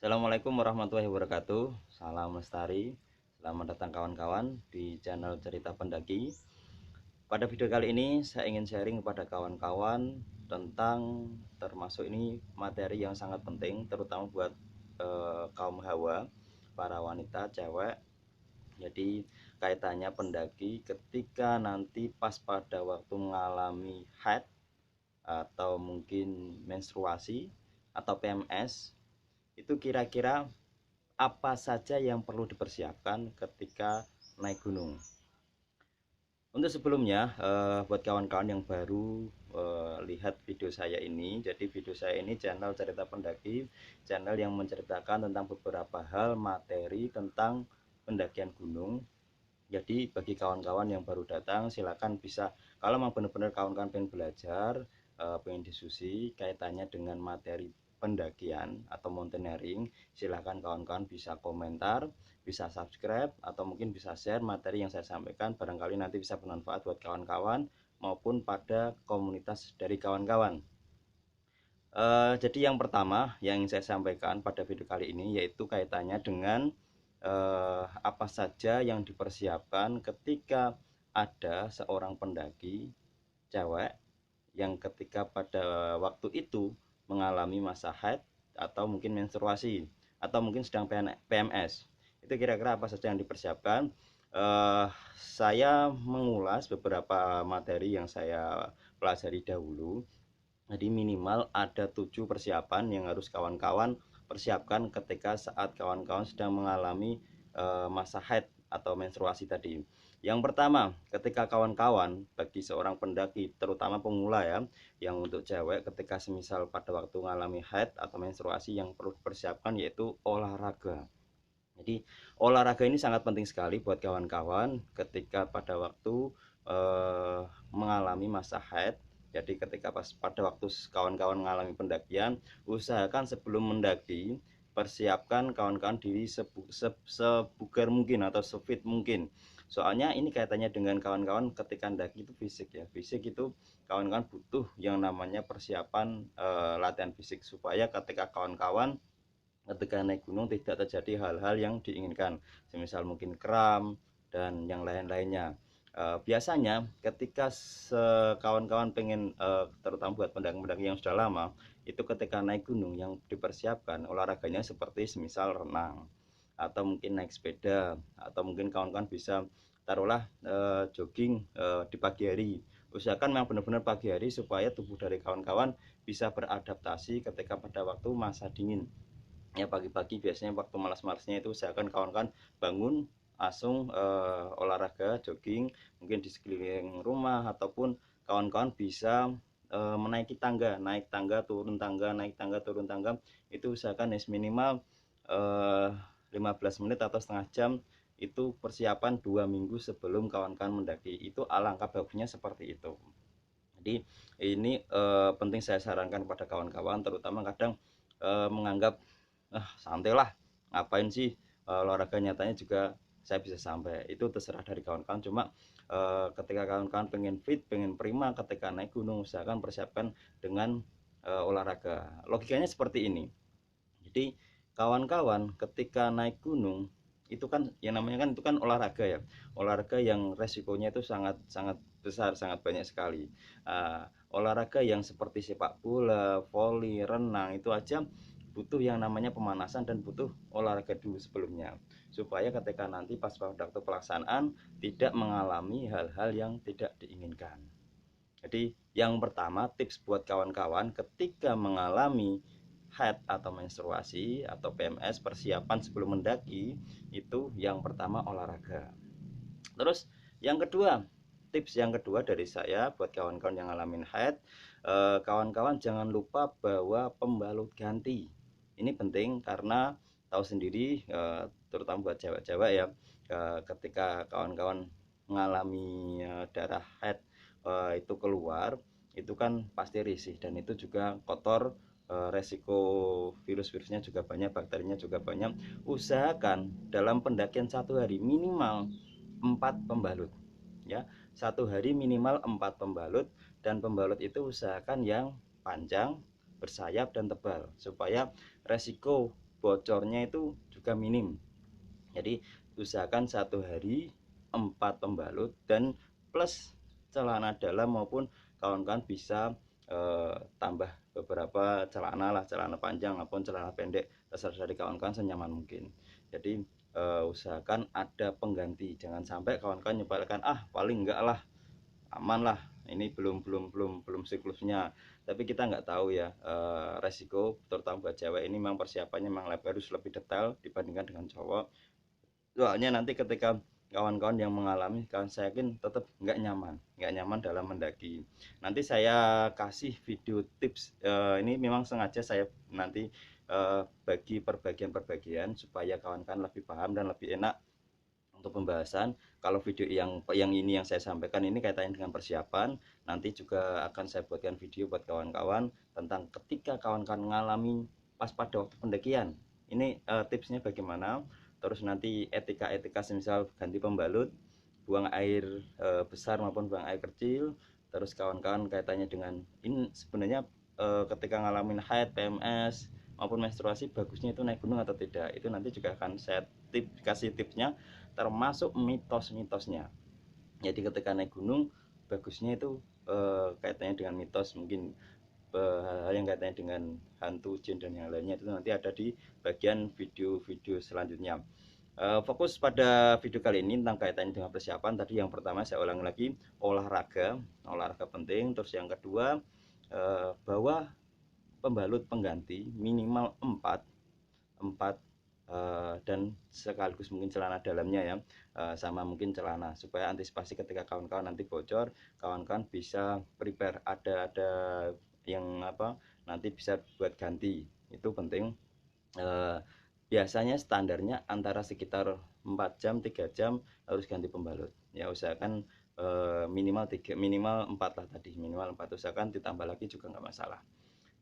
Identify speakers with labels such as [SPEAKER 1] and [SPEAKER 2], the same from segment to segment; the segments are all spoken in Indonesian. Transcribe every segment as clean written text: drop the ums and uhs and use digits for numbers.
[SPEAKER 1] Assalamualaikum warahmatullahi wabarakatuh. Salam lestari. Selamat datang kawan-kawan di channel Cerita Pendaki. Pada video kali ini saya ingin sharing kepada kawan-kawan tentang termasuk ini materi yang sangat penting terutama buat kaum hawa, para wanita, cewek. Jadi kaitannya pendaki ketika nanti pas pada waktu mengalami haid atau mungkin menstruasi atau PMS, itu kira-kira apa saja yang perlu dipersiapkan ketika naik gunung. Untuk sebelumnya, buat kawan-kawan yang baru lihat video saya ini, jadi video saya ini channel Cerita Pendaki, channel yang menceritakan tentang beberapa hal materi tentang pendakian gunung. Jadi bagi kawan-kawan yang baru datang, silakan bisa, kalau memang benar-benar kawan-kawan pengen belajar, pengen diskusi kaitannya dengan materi pendakian atau mountaineering, silahkan kawan-kawan bisa komentar, bisa subscribe, atau mungkin bisa share materi yang saya sampaikan, barangkali nanti bisa bermanfaat buat kawan-kawan maupun pada komunitas dari kawan-kawan. Jadi yang pertama yang saya sampaikan pada video kali ini yaitu kaitannya dengan apa saja yang dipersiapkan ketika ada seorang pendaki cewek yang ketika pada waktu itu mengalami masa haid atau mungkin menstruasi atau mungkin sedang PMS. Itu kira-kira apa saja yang dipersiapkan. Saya mengulas beberapa materi yang saya pelajari dahulu. Jadi minimal ada 7 persiapan yang harus kawan-kawan persiapkan ketika saat kawan-kawan sedang mengalami masa haid atau menstruasi tadi. Yang pertama, ketika kawan-kawan bagi seorang pendaki terutama pemula ya, yang untuk cewek ketika semisal pada waktu mengalami haid atau menstruasi yang perlu dipersiapkan yaitu olahraga. Jadi olahraga ini sangat penting sekali buat kawan-kawan ketika pada waktu mengalami masa haid. Jadi ketika pada waktu kawan-kawan mengalami pendakian, usahakan sebelum mendaki persiapkan kawan-kawan diri sebugar mungkin atau sefit mungkin. Soalnya ini kaitannya dengan kawan-kawan ketika mendaki itu fisik ya. Fisik itu kawan-kawan butuh yang namanya persiapan latihan fisik supaya ketika kawan-kawan ketika naik gunung tidak terjadi hal-hal yang diinginkan, semisal mungkin kram dan yang lain-lainnya. Biasanya ketika kawan-kawan pengen terutama buat pendaki-pendaki yang sudah lama, itu ketika naik gunung yang dipersiapkan olahraganya seperti semisal renang atau mungkin naik sepeda atau mungkin kawan-kawan bisa taruhlah jogging di pagi hari. Usahakan memang benar-benar pagi hari supaya tubuh dari kawan-kawan bisa beradaptasi ketika pada waktu masa dingin. Ya pagi-pagi biasanya waktu malas-malasnya itu usahakan kawan-kawan bangun langsung olahraga jogging mungkin di sekeliling rumah ataupun kawan-kawan bisa menaiki tangga, naik tangga turun tangga, naik tangga turun tangga, itu usahakan minimal 15 menit atau setengah jam. Itu persiapan 2 minggu sebelum kawan-kawan mendaki, itu alangkah bagusnya seperti itu. Jadi ini penting saya sarankan kepada kawan-kawan terutama kadang menganggap santai lah, ngapain sih olahraga, nyatanya juga saya bisa sampai. Itu terserah dari kawan-kawan, cuma ketika kawan-kawan pengen fit, pengen prima ketika naik gunung, usahakan persiapkan dengan olahraga. Logikanya seperti ini. Jadi kawan-kawan ketika naik gunung itu kan yang namanya kan itu kan olahraga ya, olahraga yang resikonya itu sangat sangat besar, sangat banyak sekali. Olahraga yang seperti sepak bola, voli, renang itu aja butuh yang namanya pemanasan dan butuh olahraga dulu sebelumnya supaya ketika nanti pas waktu pelaksanaan tidak mengalami hal-hal yang tidak diinginkan. Jadi yang pertama tips buat kawan-kawan ketika mengalami haid atau menstruasi atau PMS, persiapan sebelum mendaki itu yang pertama olahraga. Terus yang kedua, tips yang kedua dari saya buat kawan-kawan yang ngalamin haid, kawan-kawan jangan lupa bawa pembalut ganti. Ini penting karena tahu sendiri terutama buat cewek-cewek ya, ketika kawan-kawan mengalami darah haid itu keluar, itu kan pasti risih dan itu juga kotor, resiko virus-virusnya juga banyak, bakterinya juga banyak. Usahakan dalam pendakian 1 hari minimal 4 pembalut ya, 1 hari minimal 4 pembalut, dan pembalut itu usahakan yang panjang, bersayap dan tebal supaya resiko bocornya itu juga minim. Jadi usahakan 1 hari 4 pembalut dan plus celana dalam maupun kawan-kawan bisa tambah beberapa celana lah, celana panjang maupun celana pendek, terserah dari kawan-kawan senyaman mungkin. Jadi usahakan ada pengganti, jangan sampai kawan-kawan nyebalkan paling enggak lah, aman lah, ini belum siklusnya. Tapi kita nggak tahu ya, resiko terutama buat cewek ini memang persiapannya memang harus lebih detail dibandingkan dengan cowok. Soalnya nanti ketika kawan-kawan yang mengalami, kawan saya yakin tetap nggak nyaman dalam mendaki. Nanti saya kasih video tips, ini memang sengaja saya nanti bagi perbagian supaya kawan-kawan lebih paham dan lebih enak untuk pembahasan. Kalau video yang ini yang saya sampaikan ini kaitannya dengan persiapan, nanti juga akan saya buatkan video buat kawan-kawan tentang ketika kawan-kawan mengalami pas pada waktu pendakian. Ini tipsnya bagaimana, terus nanti etika semisal ganti pembalut, buang air besar maupun buang air kecil, terus kawan-kawan kaitannya dengan ini sebenarnya ketika ngalamin haid, PMS maupun menstruasi bagusnya itu naik gunung atau tidak, itu nanti juga akan saya kasih tipsnya termasuk mitos-mitosnya. Jadi ketika naik gunung bagusnya itu kaitannya dengan mitos, mungkin hal yang kaitannya dengan hantu, jin dan yang lainnya itu nanti ada di bagian video-video selanjutnya. Fokus pada video kali ini tentang kaitannya dengan persiapan. Tadi yang pertama saya ulangi lagi, olahraga penting. Terus yang kedua, bawa pembalut pengganti minimal 4 dan sekaligus mungkin celana dalamnya ya, sama mungkin celana, supaya antisipasi ketika kawan-kawan nanti bocor, kawan-kawan bisa prepare, ada yang nanti bisa buat ganti, itu penting. Biasanya standarnya antara sekitar 4 jam 3 jam harus ganti pembalut ya, usahakan minimal 4 lah, tadi minimal 4, usahakan ditambah lagi juga nggak masalah.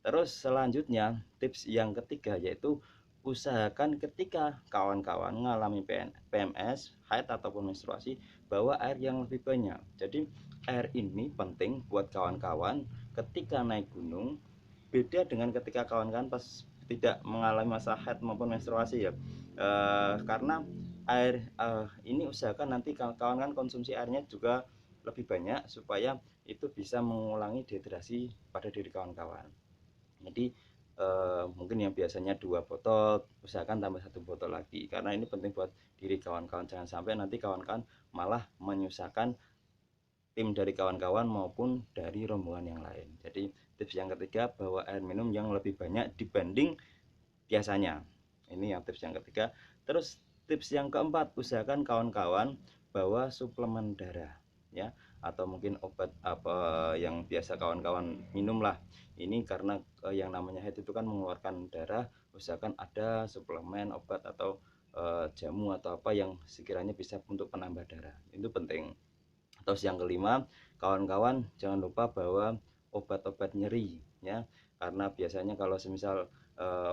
[SPEAKER 1] Terus selanjutnya tips yang ketiga yaitu usahakan ketika kawan-kawan mengalami PMS, haid ataupun menstruasi, bawa air yang lebih banyak. Jadi air ini penting buat kawan-kawan ketika naik gunung, beda dengan ketika kawan-kawan pas tidak mengalami masa haid maupun menstruasi ya, karena air ini usahakan nanti kawan-kawan konsumsi airnya juga lebih banyak supaya itu bisa mengulangi dehidrasi pada diri kawan-kawan. Jadi mungkin yang biasanya 2 botol usahakan tambah 1 botol lagi, karena ini penting buat diri kawan-kawan, jangan sampai nanti kawan-kawan malah menyusahkan tim dari kawan-kawan maupun dari rombongan yang lain. Jadi tips yang ketiga, bawa air minum yang lebih banyak dibanding biasanya. Ini yang tips yang ketiga. Terus tips yang keempat, usahakan kawan-kawan bawa suplemen darah ya, atau mungkin obat apa yang biasa kawan-kawan minum lah. Ini karena yang namanya haid itu kan mengeluarkan darah, usahakan ada suplemen, obat atau jamu atau apa yang sekiranya bisa untuk penambah darah, itu penting. Terus yang kelima, kawan-kawan jangan lupa bawa obat-obat nyeri ya, karena biasanya kalau semisal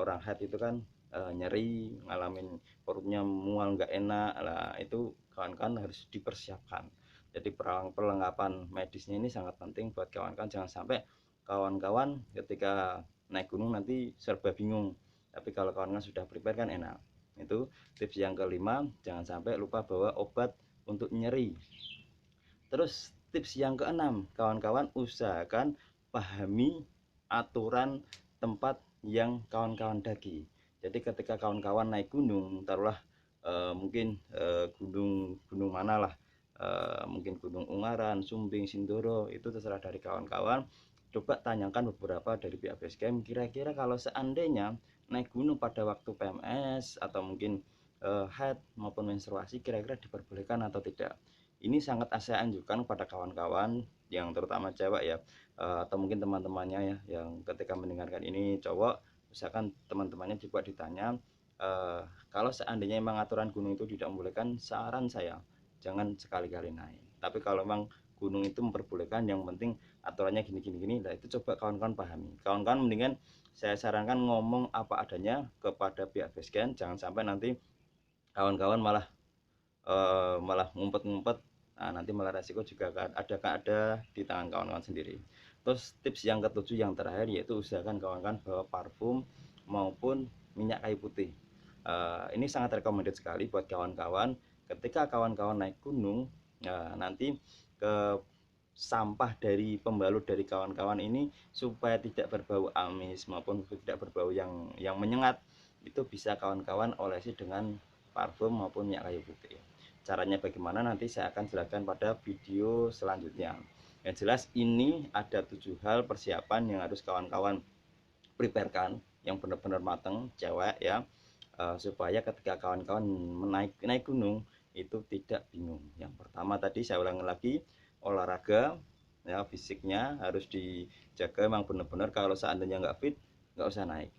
[SPEAKER 1] orang haid itu kan nyeri, ngalamin perutnya mual nggak enak lah, itu kawan-kawan harus dipersiapkan. Jadi perlengkapan medisnya ini sangat penting buat kawan-kawan, jangan sampai kawan-kawan ketika naik gunung nanti serba bingung, tapi kalau kawan-kawan sudah prepare kan enak. Itu tips yang kelima, jangan sampai lupa bawa obat untuk nyeri. Terus tips yang keenam, kawan-kawan usahakan pahami aturan tempat yang kawan-kawan daki. Jadi ketika kawan-kawan naik gunung, taruhlah mungkin gunung mana lah, mungkin Gunung Ungaran, Sumbing, Sindoro, itu terserah dari kawan-kawan. Coba tanyakan beberapa dari pihak base camp, kira-kira kalau seandainya naik gunung pada waktu PMS atau mungkin haid maupun menstruasi, kira-kira diperbolehkan atau tidak. Ini sangat saya anjurkan pada kawan-kawan yang terutama cewek ya, atau mungkin teman-temannya ya, yang ketika mendengarkan ini cowok, misalkan teman-temannya juga ditanya, kalau seandainya memang aturan gunung itu tidak membolehkan, saran saya jangan sekali-kali naik. Tapi kalau memang gunung itu memperbolehkan, yang penting aturannya gini, nah itu coba kawan-kawan pahami. Kawan-kawan mendingan saya sarankan ngomong apa adanya kepada pihak base camp, jangan sampai nanti kawan-kawan malah ngumpet-ngumpet, nah nanti malah resiko juga ada di tangan kawan-kawan sendiri. Terus tips yang ketujuh yang terakhir yaitu usahakan kawan-kawan bawa parfum maupun minyak kayu putih. Ini sangat recommended sekali buat kawan-kawan ketika kawan-kawan naik gunung. Nanti ke sampah dari pembalut dari kawan-kawan ini supaya tidak berbau amis maupun tidak berbau yang menyengat, itu bisa kawan-kawan olesi dengan parfum maupun minyak kayu putih. Caranya bagaimana nanti saya akan jelaskan pada video selanjutnya. Yang jelas ini ada 7 hal persiapan yang harus kawan-kawan preparekan yang benar-benar matang, cewek ya, supaya ketika kawan-kawan naik gunung itu tidak bingung. Yang pertama tadi saya ulangi lagi, olahraga ya, fisiknya harus dijaga memang benar-benar. Kalau seandainya nggak fit nggak usah naik,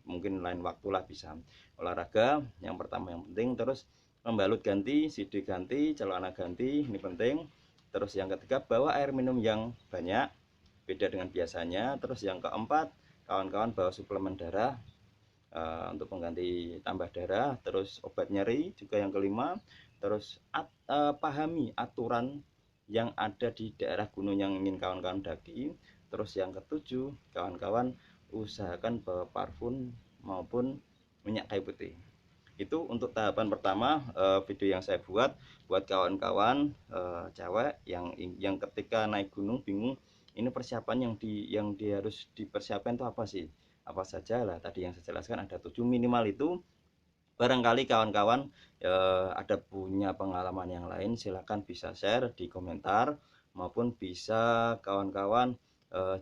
[SPEAKER 1] mungkin lain waktulah bisa. Olahraga yang pertama yang penting, terus membalut ganti, CD ganti, celana ganti, ini penting. Terus yang ketiga, bawa air minum yang banyak, beda dengan biasanya. Terus yang keempat, kawan-kawan bawa suplemen darah untuk pengganti tambah darah. Terus obat nyeri juga yang kelima. Terus pahami aturan yang ada di daerah gunung yang ingin kawan-kawan daki. Terus yang ketujuh, kawan-kawan usahakan bawa parfum maupun minyak kayu putih. Itu untuk tahapan pertama video yang saya buat kawan-kawan cewek yang ketika naik gunung bingung ini persiapan yang harus dipersiapkan itu apa sih, apa saja lah. Tadi yang saya jelaskan ada 7 minimal itu. Barangkali kawan-kawan ada punya pengalaman yang lain, silahkan bisa share di komentar maupun bisa kawan-kawan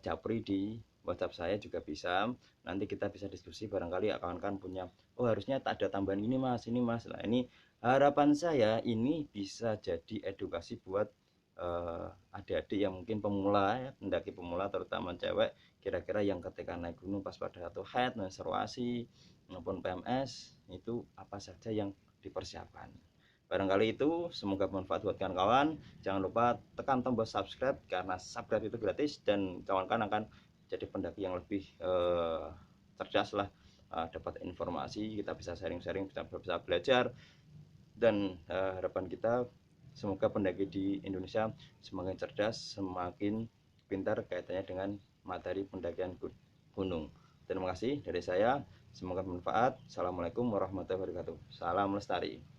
[SPEAKER 1] japri di WhatsApp saya juga bisa. Nanti kita bisa diskusi, barangkali kawan-kawan punya, oh harusnya tak ada tambahan ini mas, ini mas. Nah ini harapan saya ini bisa jadi edukasi buat adik-adik yang mungkin pemula ya, pendaki pemula terutama cewek, kira-kira yang ketika naik gunung pas pada atau head, menstruasi maupun PMS itu apa saja yang dipersiapkan. Barangkali itu, semoga bermanfaat buat kawan-kawan. Jangan lupa tekan tombol subscribe karena subscribe itu gratis dan kawan-kawan akan jadi pendaki yang lebih cerdas lah, dapat informasi, kita bisa sharing-sharing, bisa belajar. Dan harapan kita semoga pendaki di Indonesia semakin cerdas, semakin pintar kaitannya dengan materi pendakian gunung. Terima kasih dari saya, semoga bermanfaat. Assalamualaikum warahmatullahi wabarakatuh. Salam lestari.